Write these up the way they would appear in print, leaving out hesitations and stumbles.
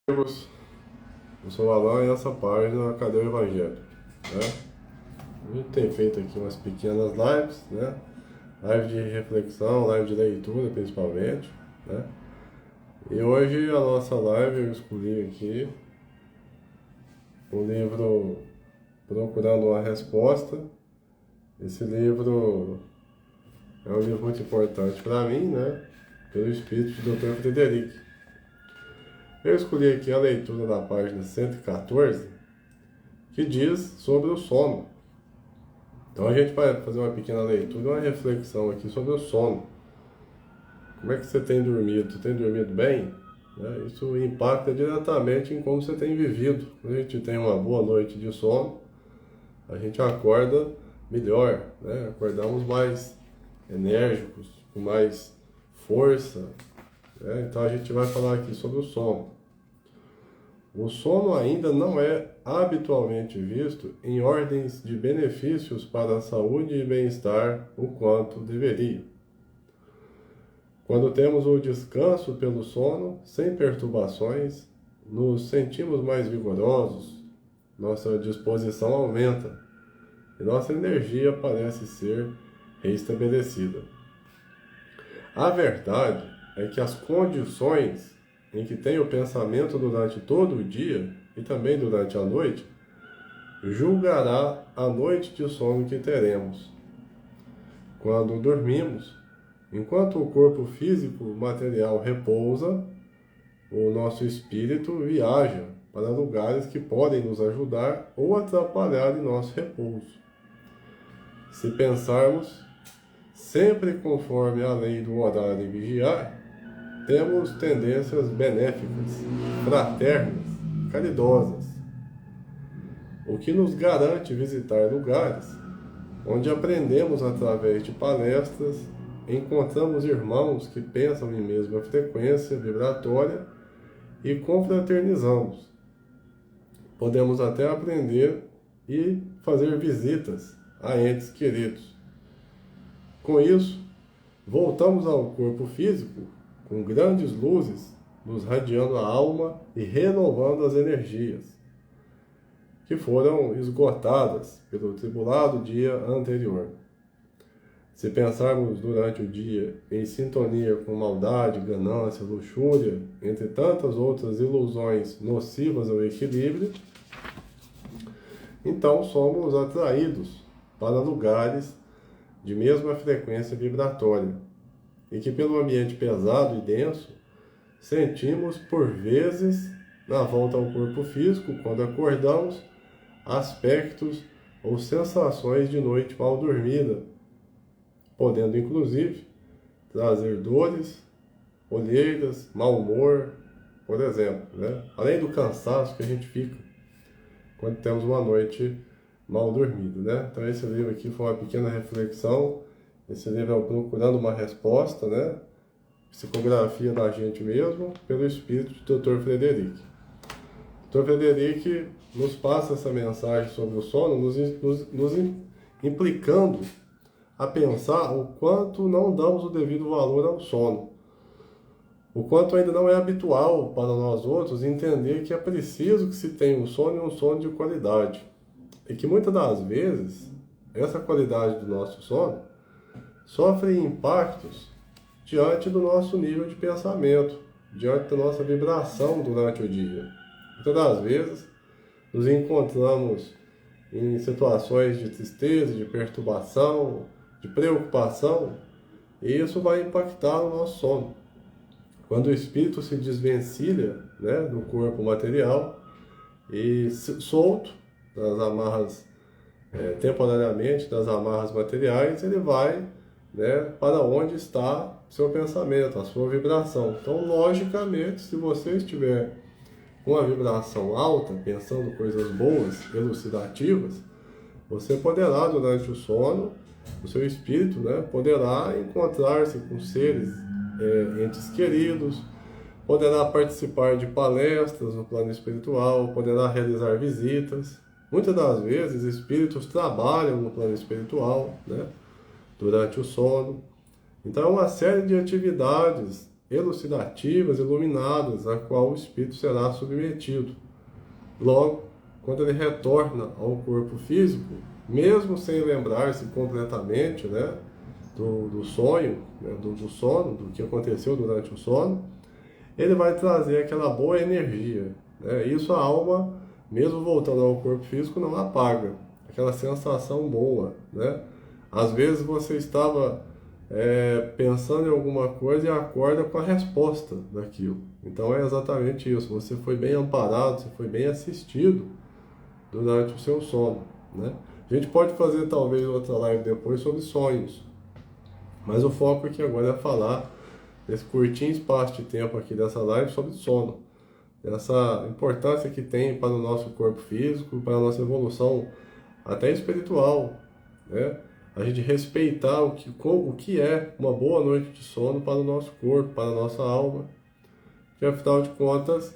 Amigos, eu sou o Alan e essa página Cadê o Evangelho? Né? A gente tem feito aqui umas pequenas lives, né? Live de reflexão, live de leitura principalmente, né? E hoje a nossa live eu escolhi aqui o livro Procurando uma Resposta. Esse livro é um livro muito importante para mim, né? Pelo espírito do Dr. Frederic. Eu escolhi aqui a leitura da página 114, que diz sobre o sono. Então a gente vai fazer uma pequena leitura, uma reflexão aqui sobre o sono. Como é que você tem dormido? Você tem dormido bem? Né? Isso impacta diretamente em como você tem vivido. Quando a gente tem uma boa noite de sono, a gente acorda melhor, né? Acordamos mais enérgicos, com mais força, né? Então a gente vai falar aqui sobre o sono. O sono ainda não é habitualmente visto em ordens de benefícios para a saúde e bem-estar o quanto deveria. Quando temos o descanso pelo sono, sem perturbações, nos sentimos mais vigorosos, nossa disposição aumenta e nossa energia parece ser reestabelecida. A verdade é que as condições em que tem o pensamento durante todo o dia e também durante a noite, julgará a noite de sono que teremos. Quando dormimos, enquanto o corpo físico material repousa, o nosso espírito viaja para lugares que podem nos ajudar ou atrapalhar em nosso repouso. Se pensarmos sempre conforme a lei do orar e vigiar, temos tendências benéficas, fraternas, caridosas, o que nos garante visitar lugares onde aprendemos através de palestras, encontramos irmãos que pensam em mesma frequência vibratória e confraternizamos. Podemos até aprender e fazer visitas a entes queridos. Com isso, voltamos ao corpo físico com grandes luzes nos radiando a alma e renovando as energias que foram esgotadas pelo tribulado dia anterior. Se pensarmos durante o dia em sintonia com maldade, ganância, luxúria, entre tantas outras ilusões nocivas ao equilíbrio, então somos atraídos para lugares de mesma frequência vibratória, e que pelo ambiente pesado e denso, sentimos por vezes, na volta ao corpo físico, quando acordamos, aspectos ou sensações de noite mal dormida, podendo inclusive trazer dores, olheiras, mau humor, por exemplo, né? Além do cansaço que a gente fica quando temos uma noite mal dormida, né? Então esse livro aqui foi uma pequena reflexão. Esse livro é o Procurando uma Resposta, né? Psicografia da gente mesmo, pelo espírito do Dr. Frederic. O Dr. Frederic nos passa essa mensagem sobre o sono, nos implicando a pensar o quanto não damos o devido valor ao sono. O quanto ainda não é habitual para nós outros entender que é preciso que se tenha um sono e um sono de qualidade. E que muitas das vezes, essa qualidade do nosso sono sofre impactos diante do nosso nível de pensamento, diante da nossa vibração durante o dia. Muitas das vezes, nos encontramos em situações de tristeza, de perturbação, de preocupação, e isso vai impactar o nosso sono. Quando o espírito se desvencilha, né, do corpo material e solto das amarras, temporariamente das amarras materiais, ele vai, né, para onde está seu pensamento, a sua vibração. Então, logicamente, se você estiver com a vibração alta, pensando coisas boas, elucidativas, você poderá, durante o sono, o seu espírito, né, poderá encontrar-se com seres, entes queridos, poderá participar de palestras no plano espiritual, poderá realizar visitas. Muitas das vezes, espíritos trabalham no plano espiritual, né, durante o sono. Então, é uma série de atividades elucidativas, iluminadas, a qual o espírito será submetido. Logo, quando ele retorna ao corpo físico, mesmo sem lembrar-se completamente, né, do sonho, né, do sono, do que aconteceu durante o sono, ele vai trazer aquela boa energia, né? Isso a alma, mesmo voltando ao corpo físico, não apaga. Aquela sensação boa, né? Às vezes você estava pensando em alguma coisa e acorda com a resposta daquilo. Então é exatamente isso. Você foi bem amparado, você foi bem assistido durante o seu sono, né? A gente pode fazer talvez outra live depois sobre sonhos, mas o foco aqui agora é falar nesse curtinho espaço de tempo aqui dessa live sobre sono, essa importância que tem para o nosso corpo físico, para a nossa evolução até espiritual, né? A gente respeitar o que é uma boa noite de sono para o nosso corpo, para a nossa alma, que afinal de contas,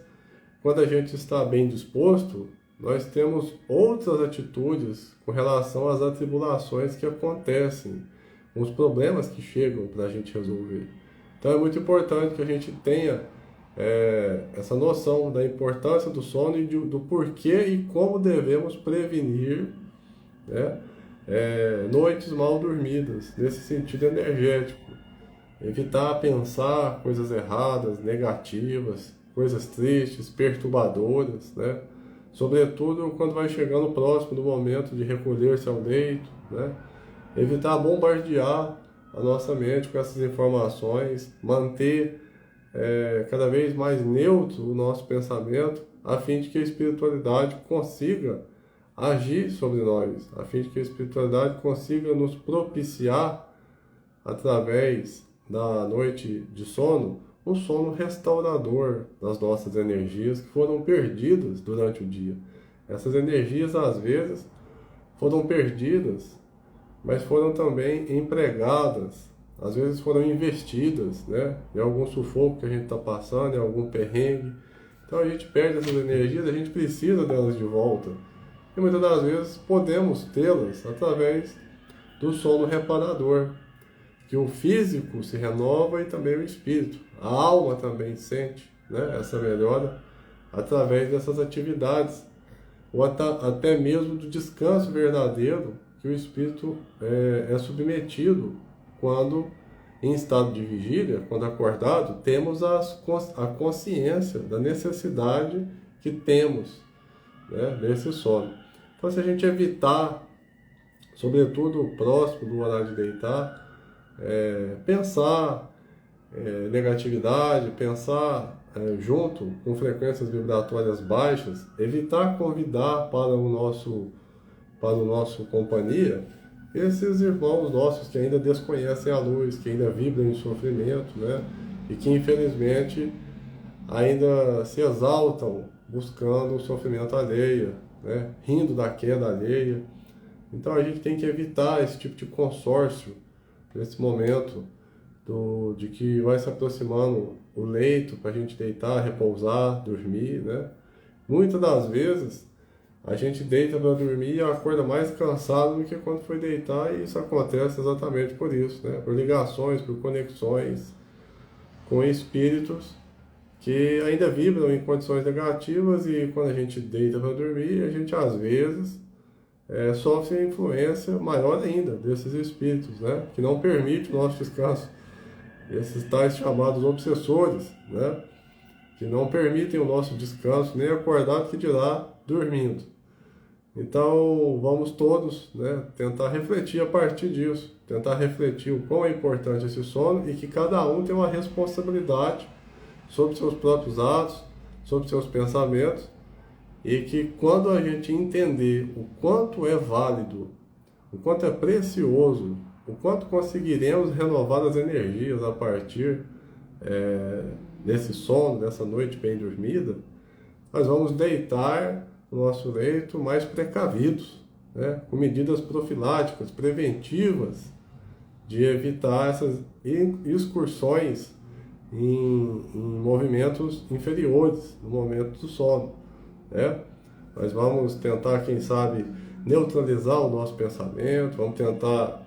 quando a gente está bem disposto, nós temos outras atitudes com relação às atribulações que acontecem, os problemas que chegam para a gente resolver. Então é muito importante que a gente tenha essa noção da importância do sono e do porquê e como devemos prevenir, né, noites mal dormidas, nesse sentido energético. Evitar pensar coisas erradas, negativas, coisas tristes, perturbadoras, né? Sobretudo quando vai chegando próximo do momento de recolher-se ao leito, né? Evitar bombardear a nossa mente com essas informações, manter cada vez mais neutro o nosso pensamento, a fim de que a espiritualidade consiga agir sobre nós, a fim de que a espiritualidade consiga nos propiciar, através da noite de sono, um sono restaurador das nossas energias que foram perdidas durante o dia. Essas energias, às vezes, foram perdidas, mas foram também empregadas, às vezes foram investidas, né, em algum sufoco que a gente está passando, em algum perrengue. Então a gente perde essas energias, a gente precisa delas de volta. E muitas das vezes podemos tê-las através do sono reparador, que o físico se renova e também o espírito. A alma também sente, né, essa melhora através dessas atividades, ou até mesmo do descanso verdadeiro que o espírito é submetido quando em estado de vigília, quando acordado, temos a consciência da necessidade que temos, né, desse sono. Então, se a gente evitar, sobretudo próximo do horário de deitar, pensar negatividade, pensar junto com frequências vibratórias baixas, evitar convidar para o nosso companhia esses irmãos nossos que ainda desconhecem a luz, que ainda vibram em sofrimento, né? E que infelizmente ainda se exaltam buscando o sofrimento alheio, né? Rindo da queda alheia. Então a gente tem que evitar esse tipo de consórcio nesse momento de que vai se aproximando o leito para a gente deitar, repousar, dormir, né? Muitas das vezes a gente deita para dormir e acorda mais cansado do que quando foi deitar, e isso acontece exatamente por isso, né? Por ligações, por conexões com espíritos que ainda vibram em condições negativas, e quando a gente deita para dormir, a gente às vezes sofre a influência maior ainda desses espíritos, né? Que não permite o nosso descanso. Esses tais chamados obsessores, né? Que não permitem o nosso descanso, nem acordado, que dirá dormindo. Então, vamos todos, né, tentar refletir a partir disso, tentar refletir o quão é importante esse sono, e que cada um tem uma responsabilidade sobre seus próprios atos, sobre seus pensamentos, e que quando a gente entender o quanto é válido, o quanto é precioso, o quanto conseguiremos renovar as energias a partir desse sono, dessa noite bem dormida, nós vamos deitar no nosso leito mais precavidos, né, com medidas profiláticas, preventivas, de evitar essas excursões em movimentos inferiores no momento do sono, né? Nós vamos tentar, quem sabe, neutralizar o nosso pensamento, vamos tentar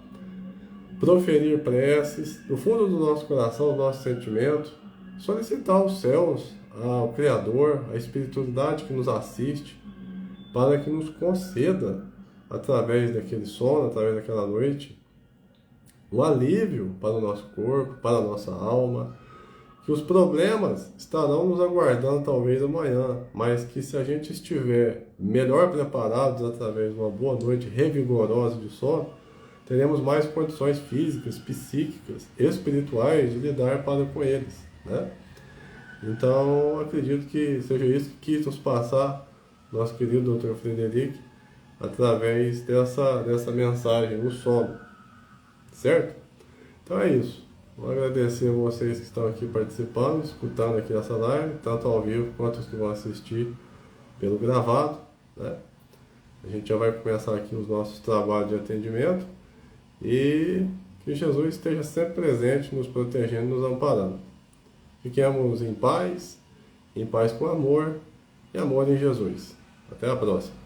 proferir preces do fundo do nosso coração, do nosso sentimento, solicitar aos céus, ao Criador, a espiritualidade que nos assiste, para que nos conceda, através daquele sono, através daquela noite, um alívio para o nosso corpo, para a nossa alma, que os problemas estarão nos aguardando talvez amanhã, mas que se a gente estiver melhor preparados através de uma boa noite revigorosa de sono, teremos mais condições físicas, psíquicas, espirituais de lidar para com eles, né? Então, acredito que seja isso que quis nos passar nosso querido Dr. Frederic através dessa mensagem, o sono, certo? Então é isso. Vou agradecer a vocês que estão aqui participando, escutando aqui essa live, tanto ao vivo quanto os que vão assistir pelo gravado, né? A gente já vai começar aqui os nossos trabalhos de atendimento e que Jesus esteja sempre presente, nos protegendo, nos amparando. Fiquemos em paz com amor e amor em Jesus. Até a próxima.